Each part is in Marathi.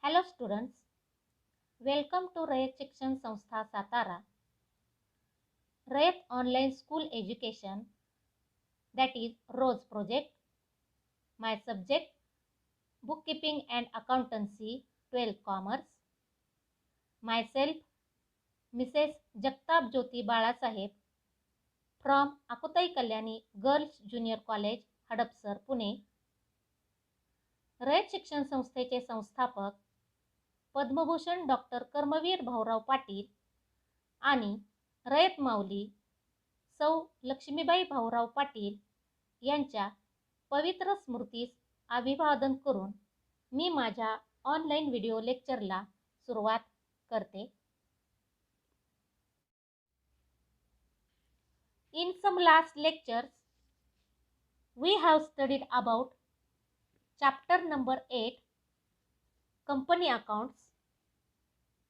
Hello students, welcome to Rayat Shikshan Sanstha Satara. Rayat Online School Education, that is ROSE project. My subject Bookkeeping and Accountancy 12th Commerce. Myself Mrs. Jagtap Jyoti Balasaheb from Akutai Kalyani Girls Junior College, Hadapsar, Pune. रयत शिक्षण संस्थेचे संस्थापक पद्मभूषण डॉक्टर कर्मवीर भाऊराव पाटील आणि रयत माऊली सौ लक्ष्मीबाई भाऊराव पाटील यांच्या पवित्र स्मृतीस अभिवादन करून मी माझ्या ऑनलाईन व्हिडिओ लेक्चरला सुरुवात करते. In some last lectures, we have studied about chapter number 8, company accounts,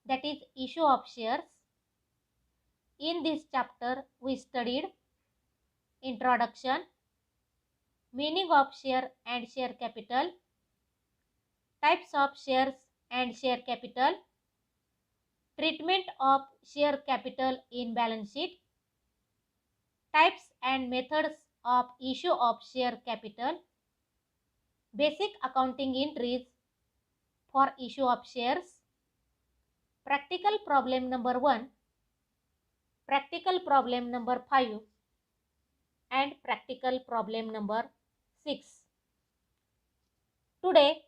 that is issue of shares. In this chapter, we studied introduction, meaning of share and share capital, types of shares and share capital, treatment of share capital in balance sheet, types and methods of issue of share capital, basic accounting entries for issue of shares, practical problem number 1, practical problem number 5, and practical problem number 6. Today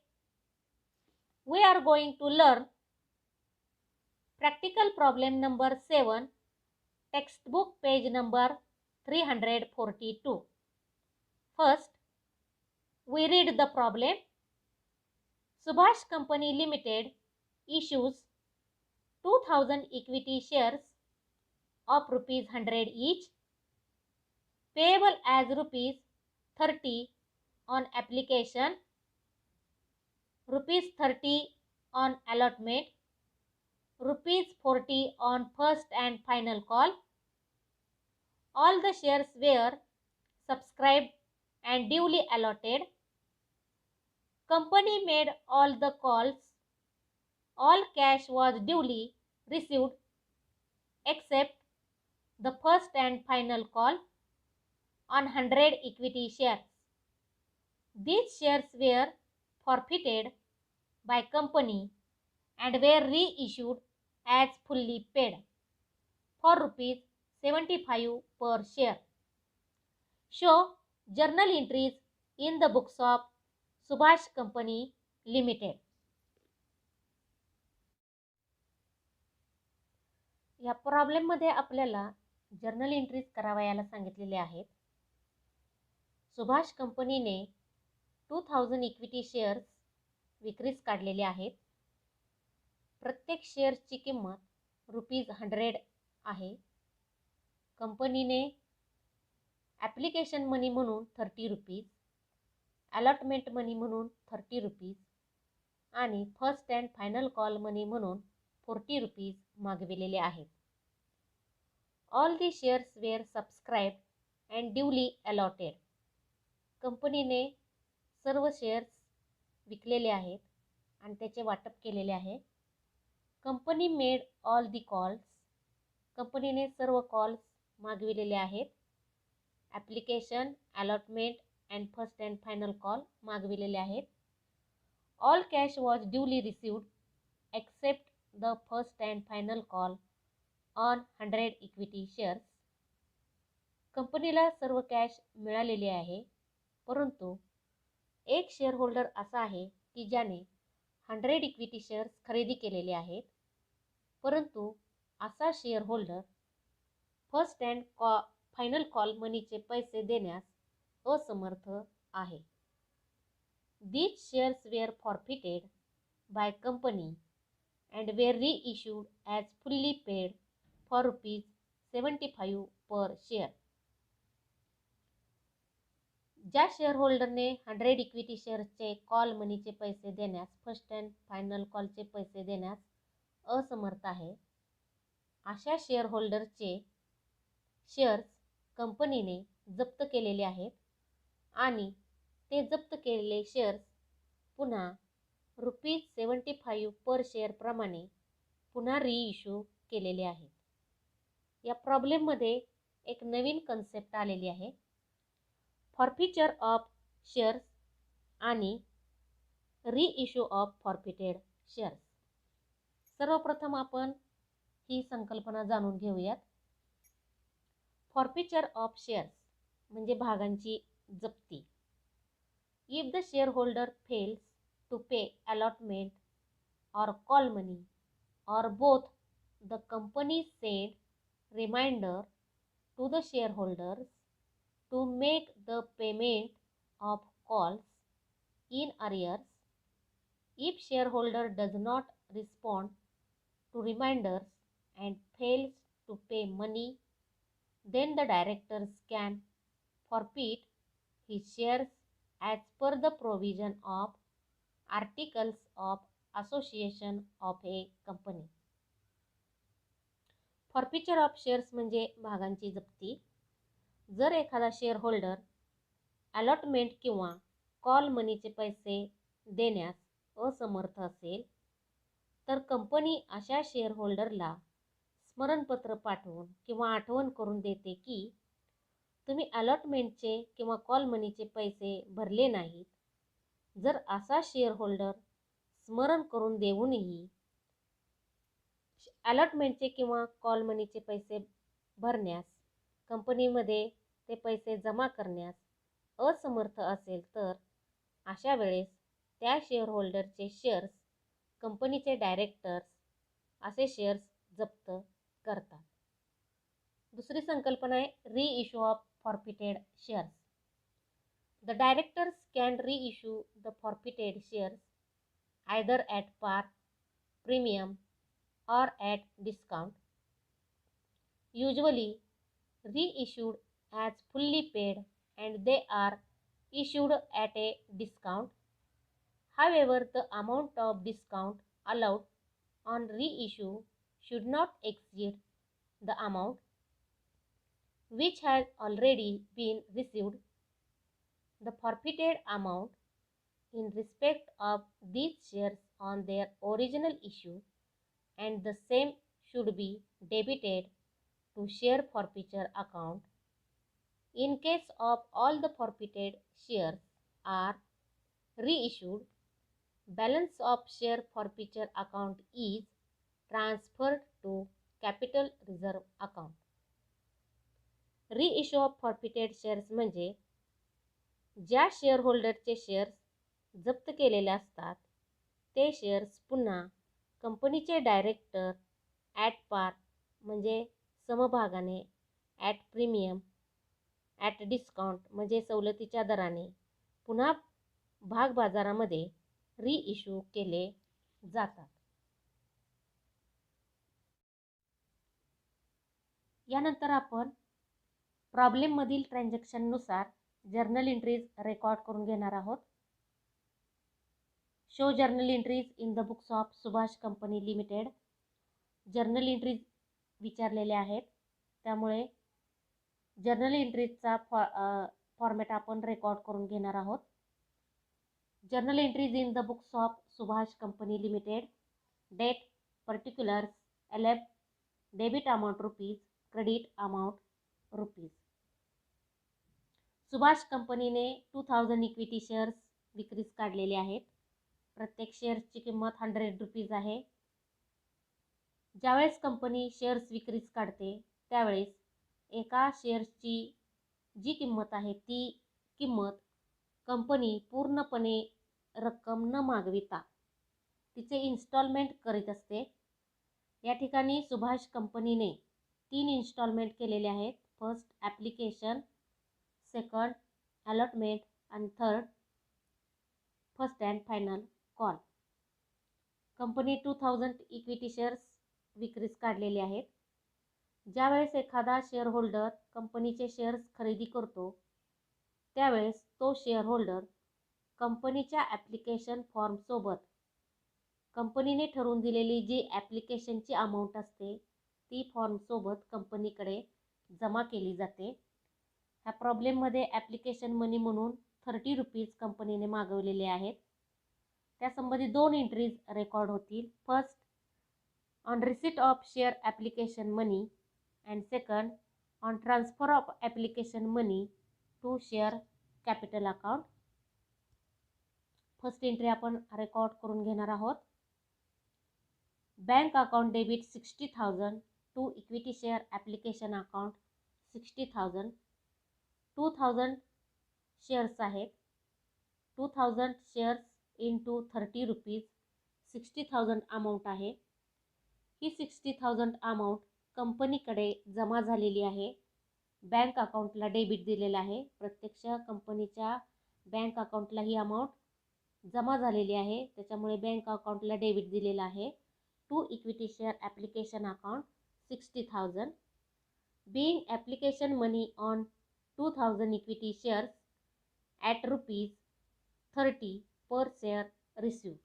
we are going to learn practical problem number 7, textbook page number 342. First, we read the problem. Subhash Company Limited issues 2000 equity shares of rupees 100 each, payable as rupees 30 on application, rupees 30 on allotment, rupees 40 on first and final call. All the shares were subscribed and duly allotted. Company made all the calls. All cash was duly received except the first and final call on 100 equity shares. These shares were forfeited by company and were reissued as fully paid for rupees 75 per share. Show journal entries in the books of Subhash Company Limited. या प्रॉब्लेम मध्ये आपल्याला जर्नल एंट्रीज करावयाला सांगितलेले आहेत. सुभाष कंपनीने 2000 इक्विटी शेअर्स विक्रीस काढलेले आहेत. प्रत्येक शेअर्सची किंमत रुपीज 100 आहे. कंपनीने ॲप्लिकेशन मनी म्हणून 30 रुपीज, अलॉटमेंट मनी म्हणून 30 रुपीज आणि first and final call money म्हणून 40 रुपीज मागविलेले आहेत. All the shares were subscribed and duly allotted. कंपनीने सर्व शेअर्स विकलेले आहेत आणि त्याचे वाटप केलेले आहे. Company made all the calls. कंपनीने सर्व कॉल्स मागविलेले आहेत. Application, allotment and first and final call मागविलेले आहेत. All cash was duly received except the first and final call on 100 equity shares. कंपनीला सर्व कॅश मिळालेली आहे, परंतु एक शेअर होल्डर असा आहे की ज्याने 100 इक्विटी शेअर्स खरेदी केलेले आहेत, परंतु असा share holder first and final call मनीचे पैसे देण्यास असमर्थ आहे. These shares were forfeited by company and were reissued as fully paid for rupees 75 per share. ज्या शेअर होल्डरने 100 इक्विटी शेअर्सचे कॉल मनीचे पैसे देण्यास, फर्स्ट अँड फायनल कॉलचे पैसे देण्यास असमर्थ आहे, अशा शेअर होल्डरचे शेअर्स कंपनीने जप्त केलेले आहेत आणि ते जप्त केलेले शेअर्स पुन्हा ₹75 पर शेअर प्रमाणे पुन्हा रिइश्यू केलेले आहेत. या प्रॉब्लेममध्ये एक नवीन कन्सेप्ट आलेली आहे, फॉरफिचर ऑफ शेअर्स आणि रिइश्यू ऑफ फॉरफिटेड शेअर्स. सर्वप्रथम आपण ही संकल्पना जाणून घेऊयात. फॉरफिचर ऑफ शेअर्स म्हणजे भागांची जप्ती. If the shareholder fails to pay allotment or call money or both, the company send reminder to the shareholders to make the payment of calls in arrears. If shareholder does not respond to reminders and fails to pay money, then the directors can forfeit his shares as per the provision of Articles of Association of a Company. Forfeiture of shares म्हणजे भागांची जप्ती. जर एखादा शेअर होल्डर अलॉटमेंट किंवा कॉल मनीचे पैसे देण्यास असमर्थ असेल तर कंपनी अशा शेअर होल्डरला स्मरणपत्र पाठवून किंवा आठवण करून देते की तुम्ही अलॉटमेंटचे किंवा कॉल मनीचे पैसे भरले नाहीत. जर असा शेअर होल्डर स्मरण करून देऊनही अलॉटमेंटचे किंवा कॉल मनीचे पैसे भरण्यास, कंपनीमध्ये ते पैसे जमा करण्यास असमर्थ असेल तर अशा वेळेस त्या शेअर होल्डरचे शेअर्स कंपनीचे डायरेक्टर्स असे शेअर्स जप्त करतात. दुसरी संकल्पना आहे reissue of forfeited shares. The directors can reissue the forfeited shares either at par, premium, or at discount. Usually reissued as fully paid and they are issued at a discount. However, the amount of discount allowed on reissue should not exceed the amount which has already been received. The forfeited amount in respect of these shares on their original issue and the same should be debited to share forfeiture account. In case of all the forfeited shares are reissued, balance of share forfeiture account is transferred to capital reserve account. Reissue of forfeited shares म्हणजे ज्या शेअर होल्डरचे शेअर्स जप्त केलेले असतात ते शेअर्स पुन्हा कंपनीचे डायरेक्टर ॲट पार म्हणजे समभागाने, ॲट प्रीमियम, ॲट डिस्काउंट म्हणजे सवलतीच्या दराने पुन्हा भागबाजारामध्ये रिइश्यू केले जातात. यानंतर आपण प्रॉब्लेममधील ट्रान्झॅक्शननुसार जर्नल एंट्रीज रेकॉर्ड करून घेणार आहोत. Show journal entries in the books of Subhash company limited. Journal entries विचारलेले आहेत त्यामुळे जर्नल एंट्रीजचा फॉर्मॅट आपण रेकॉर्ड करून घेणार आहोत. Journal entries in the books of Subhash company limited. Date, particulars, LF, debit amount rupees, credit amount rupees. Subhash कंपनीने 2000 इक्विटी शेअर्स विक्रीस काढलेले आहेत. प्रत्येक शेअर्सची किंमत ₹100 आहे. ज्यावेळेस कंपनी शेअर्स विक्रीस काढते त्यावेळेस एका शेअर्सची जी किंमत आहे ती किंमत कंपनी पूर्णपणे रक्कम न मागविता तिचे इन्स्टॉलमेंट करीत असते. या ठिकाणी सुभाष कंपनीने 3 इन्स्टॉलमेंट केलेले आहेत. फर्स्ट ॲप्लिकेशन, सेकंड अलॉटमेंट आणि third first and final call. Company 2000 equity shares विक्रीस काढलेले आहेत. ज्यावेळेस एखादा शेअर होल्डर कंपनीचे शेअर्स खरेदी करतो त्यावेळेस तो शेअर होल्डर कंपनीच्या ॲप्लिकेशन फॉर्मसोबत कंपनीने ठरवून दिलेली जी ॲप्लिकेशनची अमाऊंट असते ती फॉर्मसोबत कंपनीकडे जमा केली जाते. ह्या प्रॉब्लेममध्ये ॲप्लिकेशन मनी म्हणून ₹30 कंपनीने मागवलेले आहेत. त्यासंबंधी 2 एंट्रीज रेकॉर्ड होतील. First, on receipt of share application money and second, on transfer of application money to share capital account. First entry आपण रेकॉर्ड करून घेणार आहोत. Bank account debit 60,000 to equity share application account 60,000. 2,000 shares आहेत. 2,000 शेअर्स इंटू 30 रुपीज 60,000 अमाऊंट आहे. ही 60,000 अमाऊंट कंपनीकडे जमा झालेली आहे. बँक अकाउंटला डेबिट दिलेला आहे. प्रत्यक्ष कंपनीच्या बँक अकाउंटला ही अमाऊंट जमा झालेली आहे, त्याच्यामुळे बँक अकाउंटला डेबिट दिलेला आहे. To equity share application account 60,000. being application money on 2,000 equity shares at ₹30 per share received.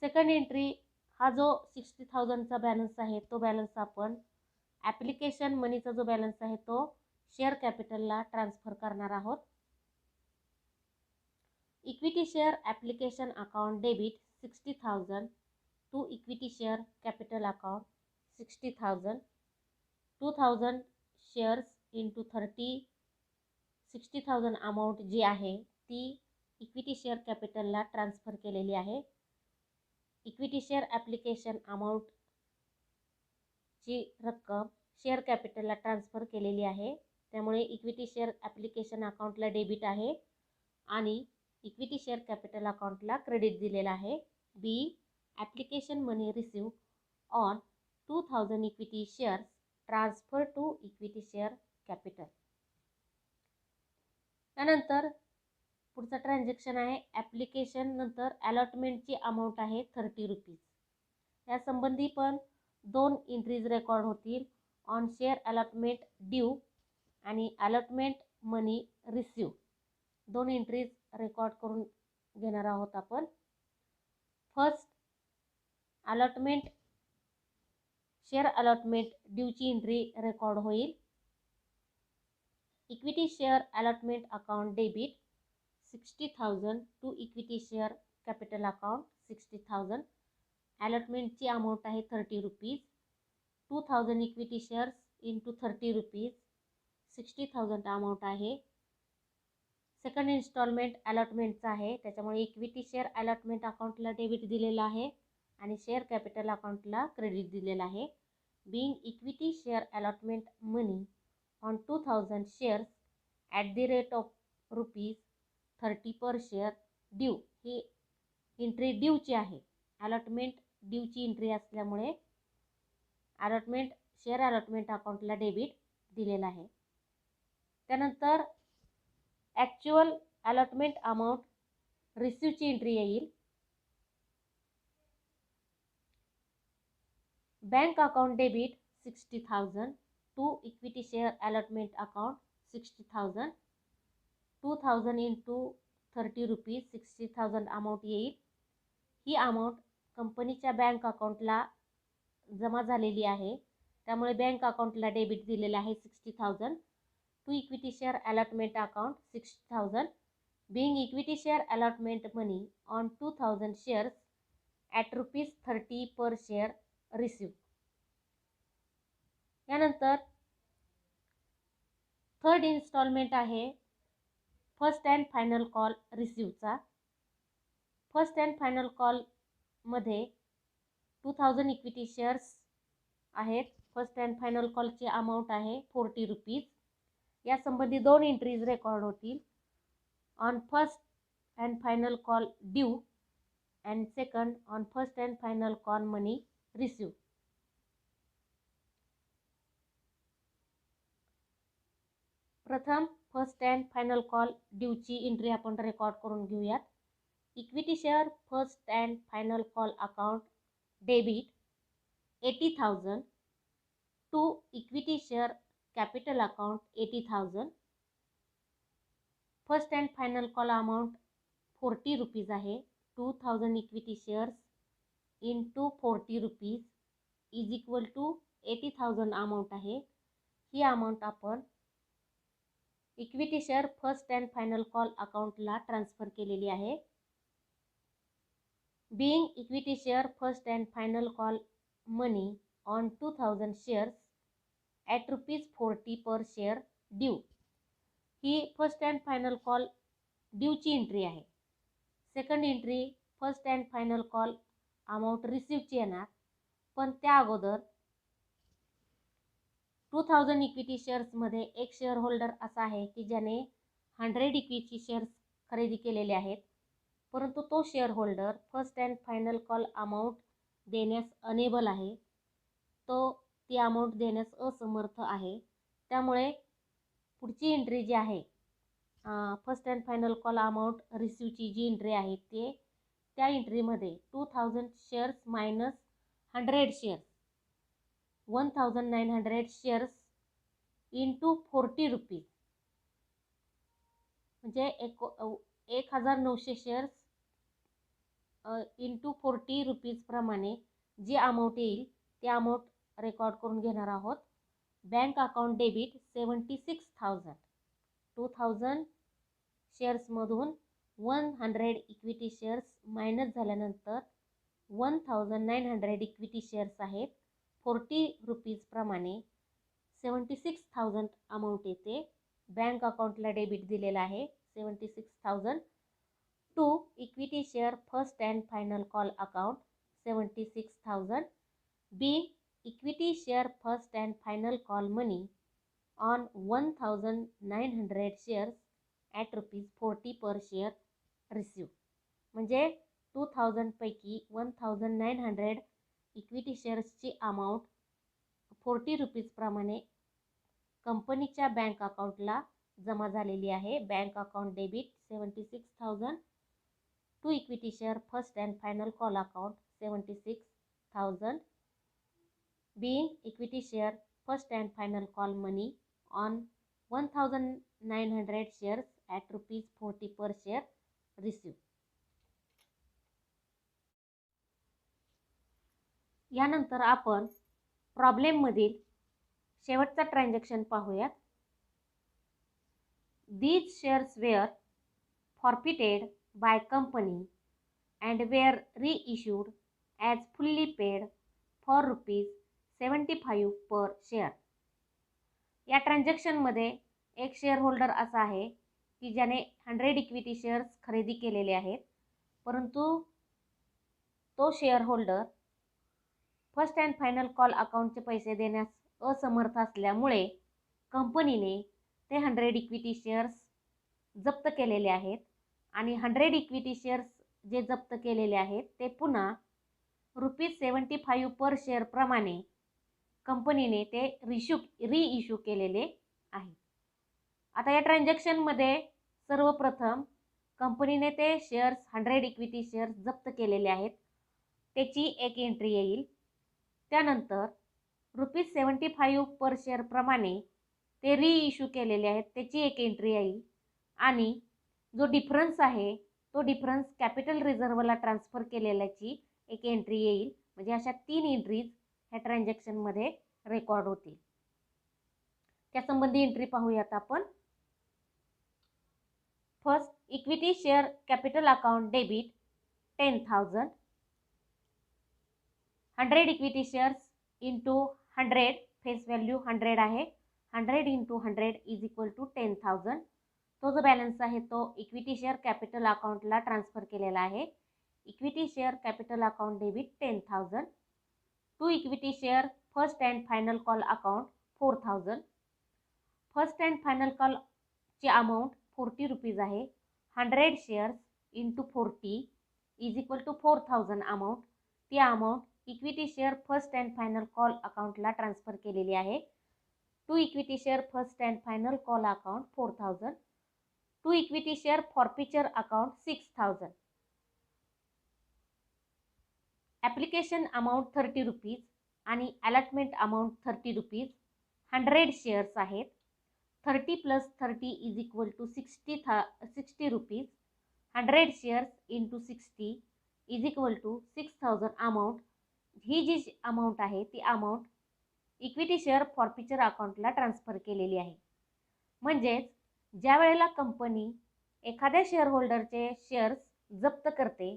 Second entry, हा जो 60,000चा बॅलन्स आहे तो बॅलन्स आपण ॲप्लिकेशन मनीचा जो बॅलन्स आहे तो शेअर कॅपिटलला ट्रान्सफर करणार आहोत. Equity share application account debit 60,000 to equity share capital account 60,000. 2,000 shares into 30 60,000 amount जी आहे ती इक्विटी शेअर कॅपिटलला ट्रान्सफर केलेली आहे. इक्विटी शेअर ॲप्लिकेशन अमाऊंटची रक्कम शेअर कॅपिटलला ट्रान्सफर केलेली आहे, त्यामुळे इक्विटी शेअर ॲप्लिकेशन अकाउंटला डेबिट आहे आणि इक्विटी शेअर कॅपिटल अकाउंटला क्रेडिट दिलेला आहे. बी application money receive on 2,000 equity shares transfer to equity share capital. त्यानंतर पुढचा ट्रान्झॅक्शन आहे ॲप्लिकेशन नंतर अलॉटमेंटची अमाऊंट आहे 30 रुपीज. यासंबंधी पण 2 एंट्रीज रेकॉर्ड होतील. ऑन शेअर अलॉटमेंट ड्यू आणि allotment money receive 2 entries record करून घेणार आहोत आपण. फर्स्ट, अलॉटमेंट शेअर अलॉटमेंट ड्यूची एंट्री रेकॉर्ड होईल. Equity share allotment account debit 60,000 to equity share capital account 60,000. अलॉटमेंटची अमाऊंट आहे 30 rupees. 2,000 equity shares into 30 rupees 60,000 amount आहे. सेकंड इन्स्टॉलमेंट अलॉटमेंटचा आहे, त्याच्यामुळे इक्विटी शेअर अलॉटमेंट अकाउंटला डेबिट दिलेला आहे आणि शेअर कॅपिटल अकाउंटला क्रेडिट दिलेला आहे. Being equity share allotment money on 2,000 shares at the rate of ₹30 per share due. ही एंट्री ड्यूची आहे. अलॉटमेंट ड्यूची एंट्री असल्यामुळे अलॉटमेंट शेअर अलॉटमेंट अकाउंटला डेबिट दिलेला आहे. त्यानंतर ॲक्च्युअल अलॉटमेंट अमाऊंट रिसिव्हची एंट्री येईल. Bank account debit 60,000 to equity share allotment account 60,000. 2,000 into 30 rupees 60,000 amount येईल. ही अमाऊंट कंपनीच्या बँक अकाउंटला जमा झालेली आहे, त्यामुळे बँक अकाउंटला डेबिट दिलेलं आहे 60,000. To equity share allotment account 60,000. Being equity share allotment money on 2,000 shares at ₹30 per share receive. यानंतर थर्ड इन्स्टॉलमेंट आहे फर्स्ट अँड फायनल कॉल रिसीव्हचा. फर्स्ट अँड फायनल कॉलमध्ये 2,000 इक्विटी शेअर्स आहेत. फर्स्ट अँड फायनल कॉलची अमाऊंट आहे 40 रुपीज. यासंबंधी 2 एंट्रीज रेकॉर्ड होतील. On first and final call due and second on first and final call money receive. प्रथम फर्स्ट अँड फायनल कॉल ड्यूची एंट्री आपण रेकॉर्ड करून घेऊयात. Equity share first and final call account debit 80,000 to equity share capital account 80,000. First and final call amount 40 rupees आहे. 2,000 equity shares into 40 rupees is equal to 80,000 amount आहे. ही अमाऊंट आपण equity share first and final call अकाउंटला ट्रान्सफर केलेली आहे. being equity share first and final call money on 2000 shares at ₹40 per share due. ही फर्स्ट अँड फायनल कॉल ड्यूची एंट्री आहे. Second entry first and final call amount रिसिव्हची येणार, पण त्या अगोदर 2000 इक्विटी शेअर्समध्ये एक शेअर होल्डर असा आहे की ज्याने 100 इक्विटी शेअर्स खरेदी केलेले आहेत, परंतु तो share holder first and final call amount देण्यास अनेबल आहे. तो ती अमाऊंट देण्यास असमर्थ आहे. त्यामुळे पुढची एंट्री जी आहे first and final call amount रिसिव्हची जी एंट्री आहे ते त्या एंट्रीमध्ये 2000 shares minus 100 shares 1900 shares into 40 rupees म्हणजे 1900 शेअर्स इंटू 40 रुपीज प्रमाणे जी अमाऊंट येईल ती अमाऊंट रेकॉर्ड करून घेणार आहोत. Bank account debit 76,000. 2000 शेअर्समधून 100 equity shares minus झाल्यानंतर 1900 इक्विटी शेअर्स आहेत. 40 रुपीज प्रमाणे 76,000 अमाऊंट येते. बँक अकाउंटला डेबिट दिलेला आहे 76,000 to equity share first and final call account 76,000 be equity share first and final call money on 1900 shares at ₹40 per share receive. म्हणजे 2000 पैकी 1900 इक्विटी शेअर्सची अमाऊंट 40 रुपीज प्रमाणे कंपनीच्या बँक अकाउंटला जमा झालेली आहे. Bank account debit 76,000 to equity share first and final call account 76,000 being equity share first and final call money on 1900 shares at ₹40 per share receive. यानंतर आपण प्रॉब्लेममधील शेवटचा ट्रान्झॅक्शन पाहूयात. These shares were forfeited by company and were reissued as fully paid for ₹75 per share. या ट्रान्झॅक्शनमध्ये एक शेअर होल्डर असा आहे की ज्याने 100 इक्विटी शेअर्स खरेदी केलेले आहेत, परंतु तो share holder first and final call अकाउंटचे पैसे देण्यास असमर्थ असल्यामुळे कंपनीने ते 100 इक्विटी शेअर्स जप्त केलेले आहेत आणि 100 इक्विटी शेअर्स जे जप्त केलेले आहेत ते पुन्हा ₹75 पर शेअर प्रमाणे कंपनीने ते रिइश्यू केलेले आहे. आता या ट्रान्झॅक्शनमध्ये सर्वप्रथम कंपनीने ते शेअर्स 100 इक्विटी शेअर्स जप्त केलेले आहेत त्याची एक एंट्री येईल. त्यानंतर ₹75 पर शेअर प्रमाणे ते रिइश्यू केलेले आहेत त्याची एक एंट्री येईल आणि जो डिफरन्स आहे तो डिफरन्स कॅपिटल रिझर्व्हला ट्रान्सफर केलेल्याची एक एंट्री येईल. म्हणजे अशा 3 एंट्रीज ह्या ट्रान्झॅक्शनमध्ये रेकॉर्ड होतील. त्यासंबंधी एंट्री पाहूयात आपण. First equity share capital account debit 10,000 100 equity shares into 100 face value 100 आहे. 100 इंटू 100 इज इक्वल टू 10,000. तो जो बॅलन्स आहे तो इक्विटी शेअर कॅपिटल अकाउंटला ट्रान्सफर केलेला आहे. Equity share capital account debit 10,000 to equity share first and final call account 4,000. First and final कॉलची अमाऊंट 40 रुपीज आहे. 100 shares into 40 is equal to 4,000 amount. ती amount equity share first and final call अकाउंटला ट्रान्सफर केलेली आहे. To equity share first and final call account 4,000 to equity share forfeiture account 6,000. Application amount 30 rupees आणि अलॉटमेंट अमाऊंट 30 रुपीज. 100 शेअर्स आहेत. 30 plus 30 is equal to 60 rupees. 100 shares into 60 is equal to 6,000 amount. ही जी अमाऊंट आहे ती अमाऊंट इक्विटी शेअर फॉरफिचर अकाउंटला ट्रान्सफर केलेली आहे. म्हणजेच ज्या वेळेला कंपनी एखाद्या शेअर होल्डरचे शेअर्स जप्त करते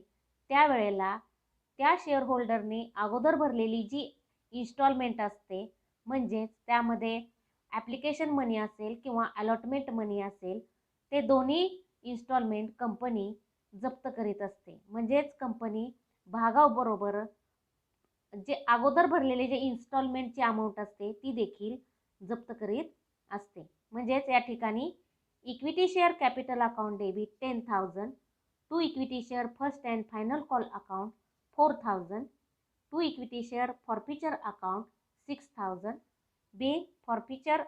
त्यावेळेला त्या शेअर होल्डरने अगोदर भरलेली जी इन्स्टॉलमेंट असते, म्हणजेच त्यामध्ये ॲप्लिकेशन मनी असेल किंवा अलॉटमेंट मनी असेल, ते दोन्ही इन्स्टॉलमेंट कंपनी जप्त करीत असते. म्हणजेच कंपनी भागाबरोबर जे अगोदर भरलेले जे इन्स्टॉलमेंटची अमाऊंट असते ती देखील जप्त करीत असते. म्हणजेच या ठिकाणी equity share capital account debit 10,000, to equity share first and final call account 4,000, to equity share forfeiture account 6,000, be forfeiture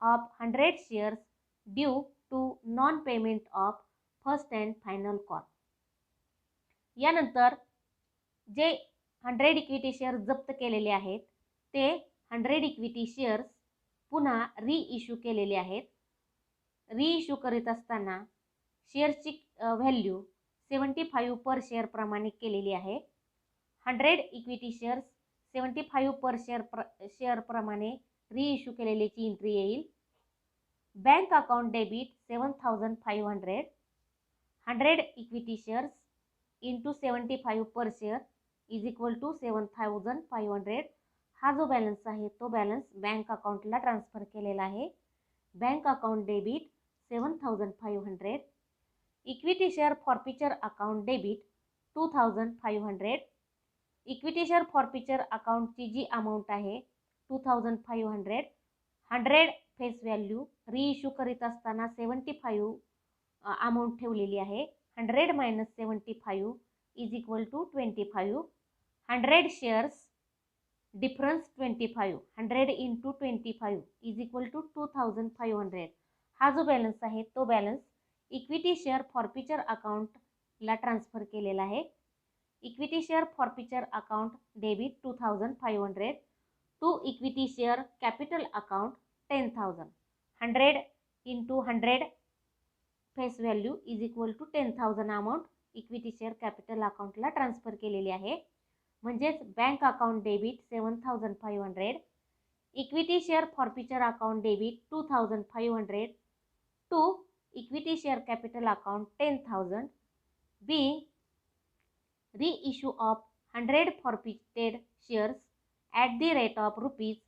of 100 shares due to non payment of first and final call. यानंतर जे 100 इक्विटी शेअर्स जप्त केलेले आहेत ते 100 इक्विटी शेअर्स पुन्हा रिइश्यू केलेले आहेत. रिइश्यू करीत असताना शेअर्सची व्हॅल्यू 75 पर शेअर प्रमाणे केलेली आहे. 100 इक्विटी शेअर्स 75 पर शेअर प्रमाणे रिइश्यू केलेल्याची एंट्री येईल. Bank account debit 7,500, 100 equity shares into 75 per share is equal to 7,500. हा जो बॅलन्स आहे तो बॅलन्स बँक अकाउंटला ट्रान्सफर केलेला आहे. Bank account debit 7,500, equity share forfeiture account debit 2,500. Equity share forfeiture अकाउंटची जी अमाऊंट आहे 2,500, 100 फेस व्हॅल्यू रिइश्यू करीत असताना 75 अमाऊंट ठेवलेली आहे. 100 minus 75 is equal to 25. 100 shares difference 25, 100 into 25 is equal to 2,500. हा जो बॅलन्स आहे तो बॅलन्स इक्विटी शेअर फॉरफिचर अकाउंटला ट्रान्सफर केलेला आहे. Equity share forfeiture account debit 2,500 to equity share capital account 10,000. 100 into 100 face value is equal to 10,000 amount equity share capital अकाउंटला ट्रान्सफर केलेली आहे. म्हणजेच bank account debit 7,500, equity share forfeiture account debit 2,500 to equity share capital account 10,000. Be reissue of 100 forfeited shares at the rate of rupees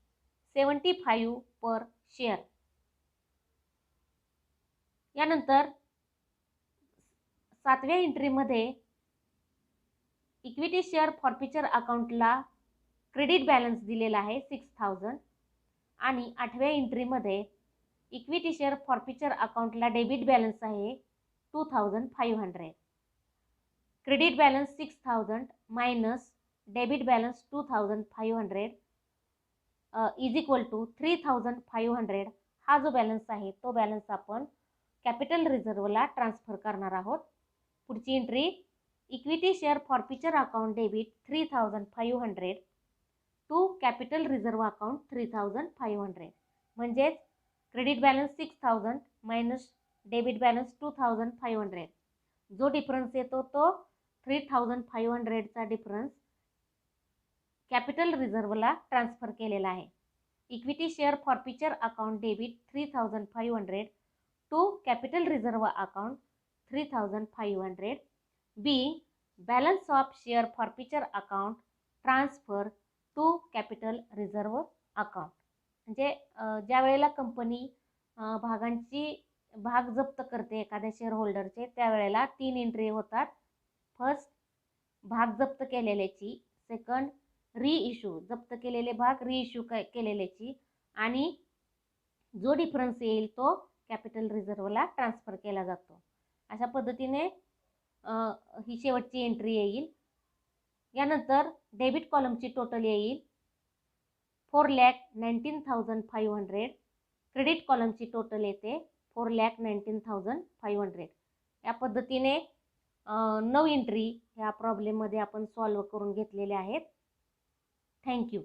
75 per share. यानंतर 7व्या एंट्रीमध्ये इक्विटी शेअर फॉरफिचर अकाउंटला क्रेडिट बॅलन्स दिलेला आहे 6,000 आणि 8व्या एंट्रीमध्ये इक्विटी शेअर फॉरफिचर अकाउंटला डेबिट बॅलन्स आहे 2,500. Credit balance 6,000 minus debit balance 2,500 is equal to 3,500. हा जो बॅलन्स आहे तो बॅलन्स आपण कॅपिटल रिझर्वला ट्रान्सफर करणार आहोत. पुढची entry equity share forfeiture account debit 3,500 to capital reserve account 3,500. म्हणजेच credit balance 6,000 minus debit balance 2,500. जो डिफरन्स येतो तो 3,500चा डिफरन्स कॅपिटल रिझर्वला ट्रान्सफर केलेला आहे. Equity share forfeiture account debit 3,500 to capital reserve account 3,500. Be balance of share forfeiture account transfer to capital reserve account. म्हणजे ज्या वेळेला कंपनी भाग जप्त करते एखाद्या शेअर होल्डरचे त्यावेळेला 3 एंट्री होतात. फर्स्ट भाग जप्त केलेल्याची, सेकंड रिइश्यू जप्त केलेले भाग रिइश्यू केलेल्याची आणि जो डिफरन्स येईल तो कॅपिटल रिझर्वला ट्रान्सफर केला जातो. अशा पद्धतीने ही शेवटची एंट्री येईल. यानंतर डेबिट कॉलमची टोटल येईल 4,19,500. क्रेडिट कॉलमची टोटल येते 4,19,500. या पद्धतीने 9 एंट्री ह्या प्रॉब्लेममध्ये आपण सॉल्व्ह करून घेतलेल्या आहेत. थँक्यू.